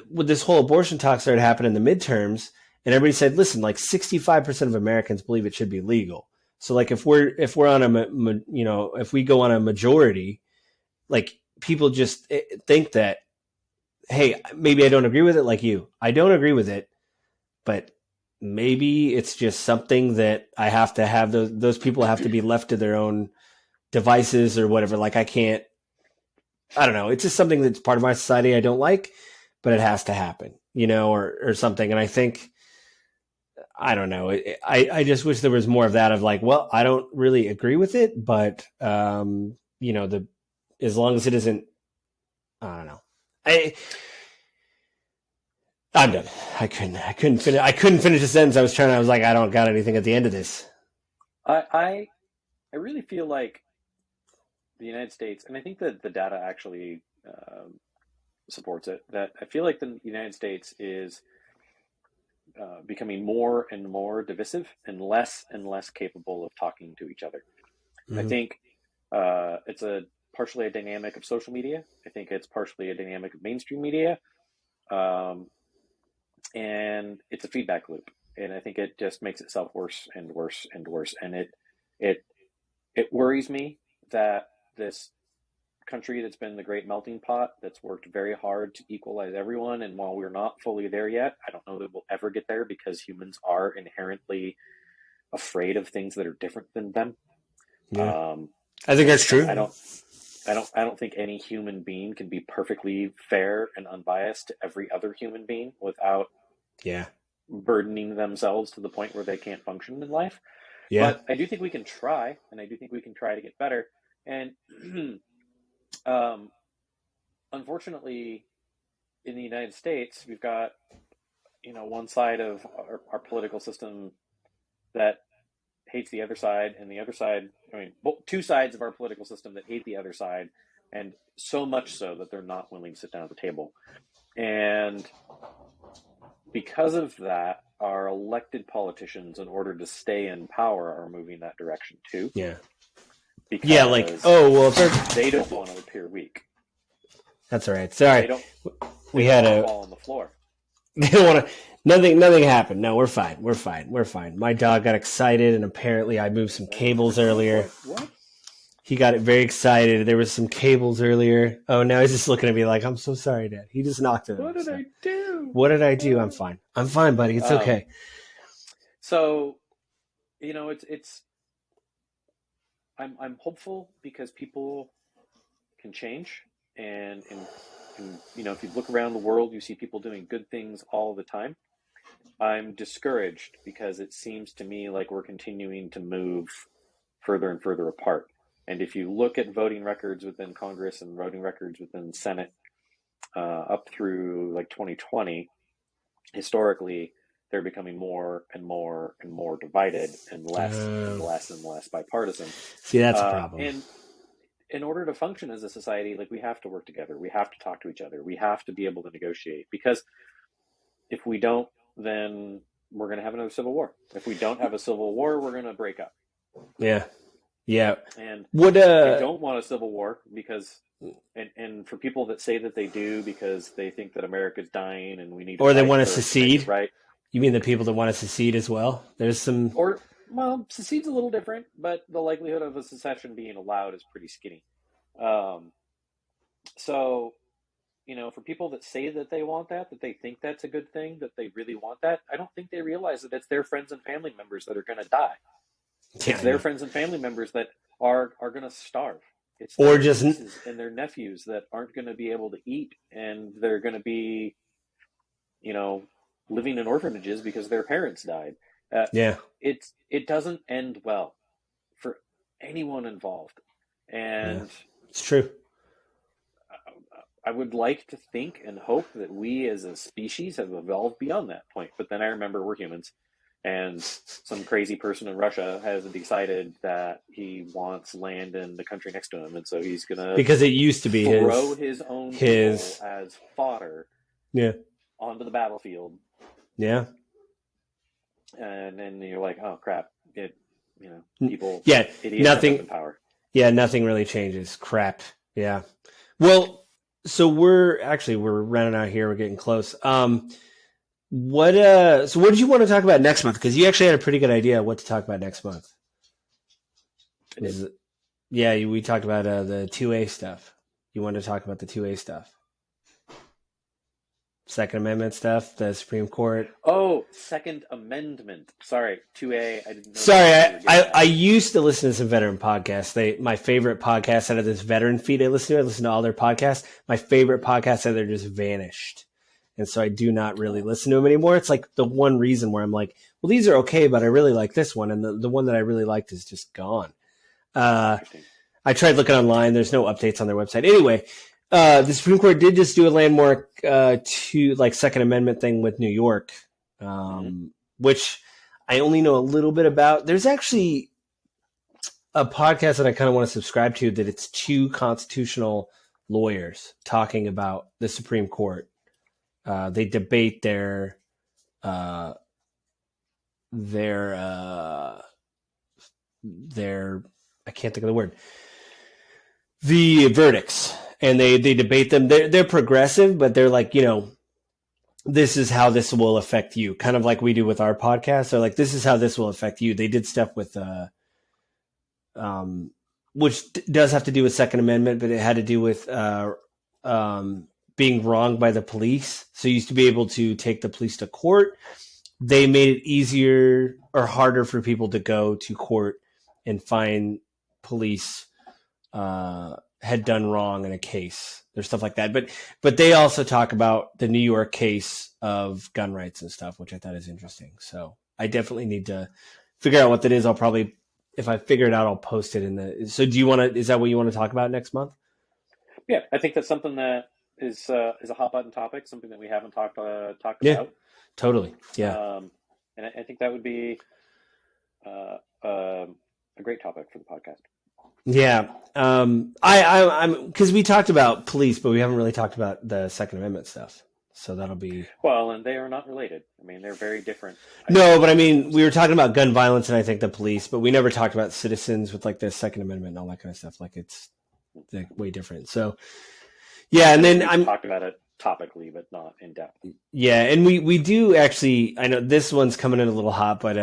A: with this whole abortion talk started happening in the midterms, and everybody said, listen, like 65% of Americans believe it should be legal. So like, if we're on if we go on a majority, like people just think that, hey, maybe I don't agree with it like you. I don't agree with it, but maybe it's just something that I have to have. Those people have to be left to their own devices or whatever. Like I don't know. It's just something that's part of my society I don't like, but it has to happen, or something. And I think, I don't know. I just wish there was more of that of like, well, I don't really agree with it, but, as long as it isn't, I don't know. I'm done. I couldn't finish the sentence. I was like, I don't got anything at the end of this.
B: I really feel like the United States, and I think that the data actually supports it, that I feel like the United States is becoming more and more divisive and less capable of talking to each other. I think it's partially a dynamic of social media. I think it's partially a dynamic of mainstream media. And it's a feedback loop. And I think it just makes itself worse and worse and worse. And it worries me that this country that's been the great melting pot, that's worked very hard to equalize everyone, and while we're not fully there yet, I don't know that we'll ever get there because humans are inherently afraid of things that are different than them.
A: Yeah. I think that's true.
B: I don't think any human being can be perfectly fair and unbiased to every other human being without burdening themselves to the point where they can't function in life.
A: Yeah.
B: But I do think we can try, and I do think we can try to get better. And unfortunately, in the United States, we've got one side of our political system that hates the other side, and the other side, two sides of our political system that hate the other side, and so much so that they're not willing to sit down at the table. And because of that, our elected politicians, in order to stay in power, are moving that direction too.
A: Yeah. Yeah, like,
B: Because
A: oh, well,
B: they don't want to appear weak.
A: that's all right. Sorry.
B: They don't
A: We
B: want
A: had
B: to
A: a,
B: fall on the floor.
A: they don't want to, nothing happened. No, we're fine. We're fine. My dog got excited, and apparently I moved some cables earlier.
B: What?
A: He got very excited. There was some cables earlier. Oh, now he's just looking at me like, I'm so sorry, Dad. He just knocked it over.
B: What did I do?
A: What did I do? I'm fine. I'm fine, buddy. It's okay.
B: So, it's I'm hopeful because people can change, and if you look around the world, you see people doing good things all the time. I'm discouraged because it seems to me like we're continuing to move further and further apart. And if you look at voting records within Congress and voting records within the Senate, up through like 2020, historically, they're becoming more and more and more divided, and less and less and less bipartisan.
A: See, that's a problem.
B: And in order to function as a society, like, we have to work together. We have to talk to each other. We have to be able to negotiate, because if we don't, then we're going to have another civil war. If we don't have a civil war, we're going to break up.
A: Yeah.
B: And
A: I
B: don't want a civil war, because, and for people that say that they do because they think that America's dying and we need to,
A: or they want to secede,
B: right?
A: You mean the people that want to secede as well? There's some,
B: well, secede's a little different, but the likelihood of a secession being allowed is pretty skinny. So, for people that say that they want that they think that's a good thing, that they really want that, I don't think they realize that it's their friends and family members that are going to die. It's their friends and family members that are going to starve. It's their nieces and their nephews that aren't going to be able to eat, and they're going to be, living in orphanages because their parents died. It doesn't end well for anyone involved, and
A: it's true.
B: I would like to think and hope that we as a species have evolved beyond that point. But then I remember we're humans, and some crazy person in Russia has decided that he wants land in the country next to him, and so he's gonna,
A: because it used to be
B: throw his own people as fodder, onto the battlefield.
A: Yeah.
B: And then you're like, oh crap! People. Idiots
A: nothing.
B: Have power.
A: Yeah, nothing really changes. Crap. Yeah. Well, so we're running out here. We're getting close. So what did you want to talk about next month? Because you actually had a pretty good idea of what to talk about next month. We talked about the 2A stuff. You wanted to talk about the 2A stuff. Second Amendment stuff, the Supreme Court.
B: Oh, Second Amendment. Sorry, 2A. I didn't know.
A: Sorry, I used to listen to some veteran podcasts. My favorite podcast out of this veteran feed I listen to all their podcasts. My favorite podcast out of there just vanished. And so I do not really listen to them anymore. It's like the one reason where I'm like, well, these are okay, but I really like this one. And the one that I really liked is just gone. I tried looking online. There's no updates on their website. Anyway, the Supreme Court did just do a landmark Second Amendment thing with New York, which I only know a little bit about. There's actually a podcast that I kind of want to subscribe to, that it's two constitutional lawyers talking about the Supreme Court. They debate their I can't think of the word. The verdicts, and they debate them. They're progressive, but they're like, this is how this will affect you, kind of like we do with our podcast. They're like, this is how this will affect you. They did stuff with which does have to do with Second Amendment, but it had to do with being wronged by the police. So you used to be able to take the police to court. They made it easier or harder for people to go to court and find police had done wrong in a case. There's stuff like that. But they also talk about the New York case of gun rights and stuff, which I thought is interesting. So I definitely need to figure out what that is. I'll probably, if I figure it out, I'll post it in the. So is that what you want to talk about next month?
B: Yeah, I think that's something that is a hot button topic, something that we haven't talked about.
A: Yeah, totally. Yeah.
B: And I think that would be a great topic for the podcast.
A: Yeah. I'm because we talked about police, but we haven't really talked about the Second Amendment stuff. So that'll be
B: Well, and they are not related. I mean, they're very different
A: no,
B: ideas
A: but I
B: when it
A: mean,
B: comes
A: we
B: to
A: were talking about gun violence and I think the police, but we never talked about citizens with like the Second Amendment and all that kind of stuff. Like it's like way different. So yeah, and
B: I mean,
A: then
B: we've
A: I'm
B: talked about it topically, but not in depth.
A: yeah, and we do actually. I know this one's coming in a little hot, but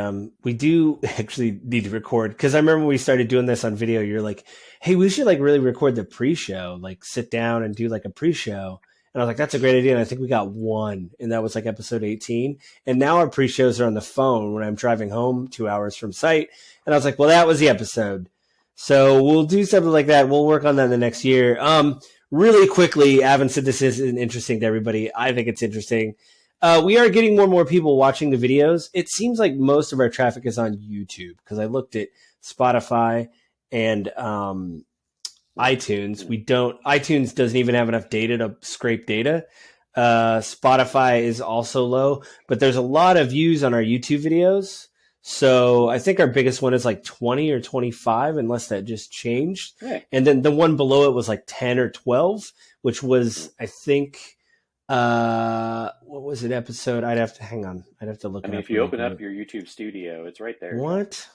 A: we do actually need to record because I remember when we started doing this on video. You're like, "Hey, we should like really record the pre-show, like sit down and do like a pre-show." And I was like, "That's a great idea." And I think we got one, and that was like episode 18. And now our pre-shows are on the phone when I'm driving home 2 hours from site. And I was like, "Well, that was the episode." So we'll do something like that. We'll work on that in the next year. Really quickly, Avin said this isn't interesting to everybody. I think it's interesting. We are getting more and more people watching the videos. It seems like most of our traffic is on YouTube because I looked at Spotify and iTunes. iTunes doesn't even have enough data to scrape data. Spotify is also low, but there's a lot of views on our YouTube videos. So I think our biggest one is like 20 or 25, unless that just changed.
B: Right.
A: And then the one below it was like 10 or 12, which was, I think, what was it episode? I'd have to hang on. I'd have to look
B: I
A: it
B: mean,
A: up.
B: if you open up your YouTube studio, it's right there.
A: What?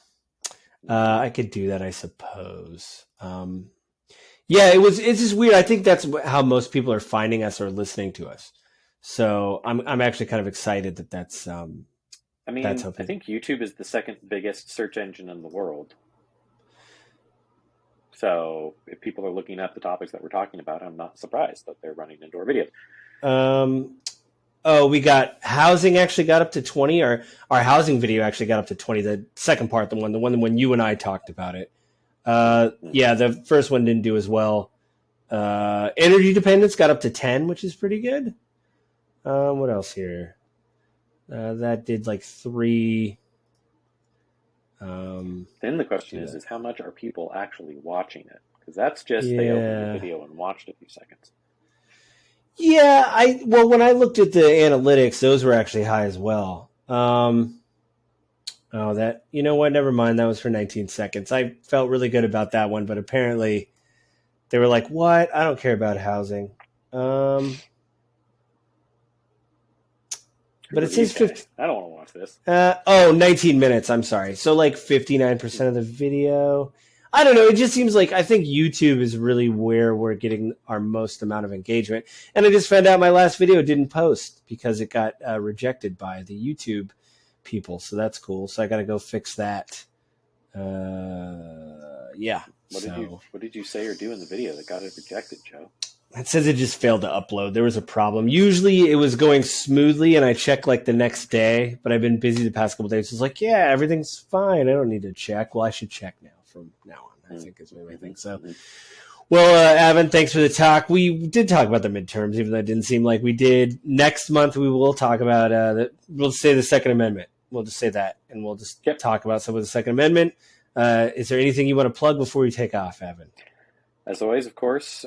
A: I could do that, I suppose. Yeah, it's just weird. I think that's how most people are finding us or listening to us. So I'm actually kind of excited that that's
B: I mean,
A: that's
B: I
A: hoping.
B: think YouTube is the second biggest search engine in the world. So if people are looking at the topics that we're talking about, I'm not surprised that they're running indoor videos.
A: Oh, we got housing actually got up to 20. Our housing video actually got up to 20. The second part, the one when you and I talked about it. Yeah, the first one didn't do as well. Energy dependence got up to 10, which is pretty good. What else here? That did like 3.
B: Then the question is how much are people actually watching it? Because that's just they opened the video and watched a few seconds.
A: Yeah, well, when I looked at the analytics, those were actually high as well. That, you know what? Never mind. That was for 19 seconds. I felt really good about that one, but apparently they were like, "What? I don't care about housing." But it says 50.
B: I don't want to watch this.
A: 19 minutes. I'm sorry. So like 59% of the video. I don't know. It just seems like I think YouTube is really where we're getting our most amount of engagement. And I just found out my last video didn't post because it got rejected by the YouTube people. So that's cool. So I got to go fix that. Yeah.
B: What did you say or do in the video that got it rejected, Joe?
A: It says it just failed to upload. There was a problem. Usually it was going smoothly and I check like the next day, but I've been busy the past couple of days. So it's like, yeah, everything's fine. I don't need to check. Well, I should check now from now on. I think is what I think. So, well, Avin, thanks for the talk. We did talk about the midterms, even though it didn't seem like we did. Next month we will talk about, we'll say the Second Amendment. We'll just say that and we'll just talk about some of the Second Amendment. Is there anything you want to plug before we take off, Avin?
B: As always, of course,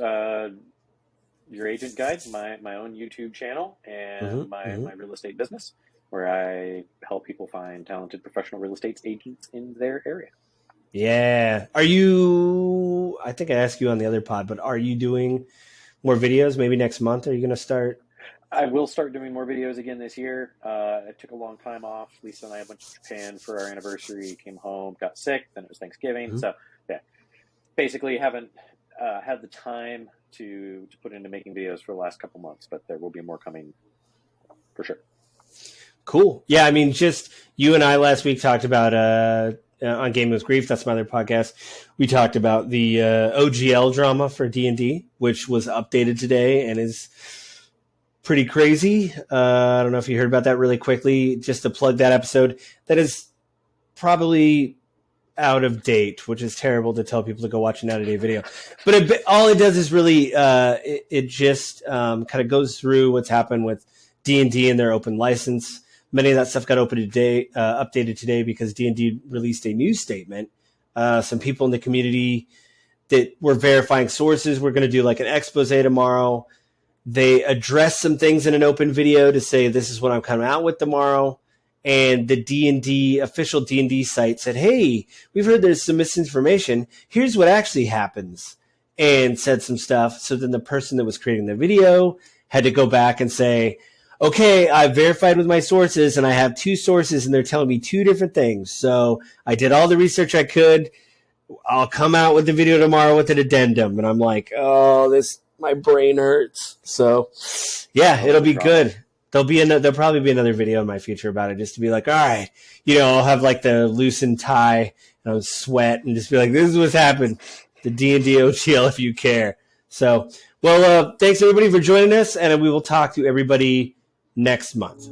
B: Your Agent Guide, my own YouTube channel, and my real estate business, where I help people find talented professional real estate agents in their area.
A: Yeah. Are you, I think I asked you on the other pod, but are you doing more videos maybe next month? Are you going to start?
B: I will start doing more videos again this year. I took a long time off. Lisa and I went to Japan for our anniversary, came home, got sick, then it was Thanksgiving. So, yeah, basically haven't had the time to put into making videos for the last couple months, but there will be more coming for sure.
A: Cool. Yeah, I mean, just you and I last week talked about on Gaming with Grief. That's my other podcast. We talked about the OGL drama for D&D, which was updated today and is pretty crazy. I don't know if you heard about that really quickly. Just to plug that episode, that is probably out of date, which is terrible to tell people to go watch an out-of-date video. But all it does is really it just kind of goes through what's happened with D&D and their open license. Many of that stuff got updated today because D&D released a news statement. Some people in the community that were verifying sources. We're going to do like an expose tomorrow. They address some things in an open video to say this is what I'm coming out with tomorrow. And the D&D official D&D site said, "Hey, we've heard there's some misinformation. Here's what actually happens," and said some stuff. So then the person that was creating the video had to go back and say, okay, I verified with my sources, and I have two sources, and they're telling me two different things. So I did all the research I could. I'll come out with the video tomorrow with an addendum. And I'm like, oh, my brain hurts. So, yeah, it'll be good. There'll probably be another video in my future about it, just to be like, all right, I'll have like the loosened tie and I'll sweat and just be like, this is what's happened. The D&D OTL if you care. So, well, thanks everybody for joining us, and we will talk to everybody next month.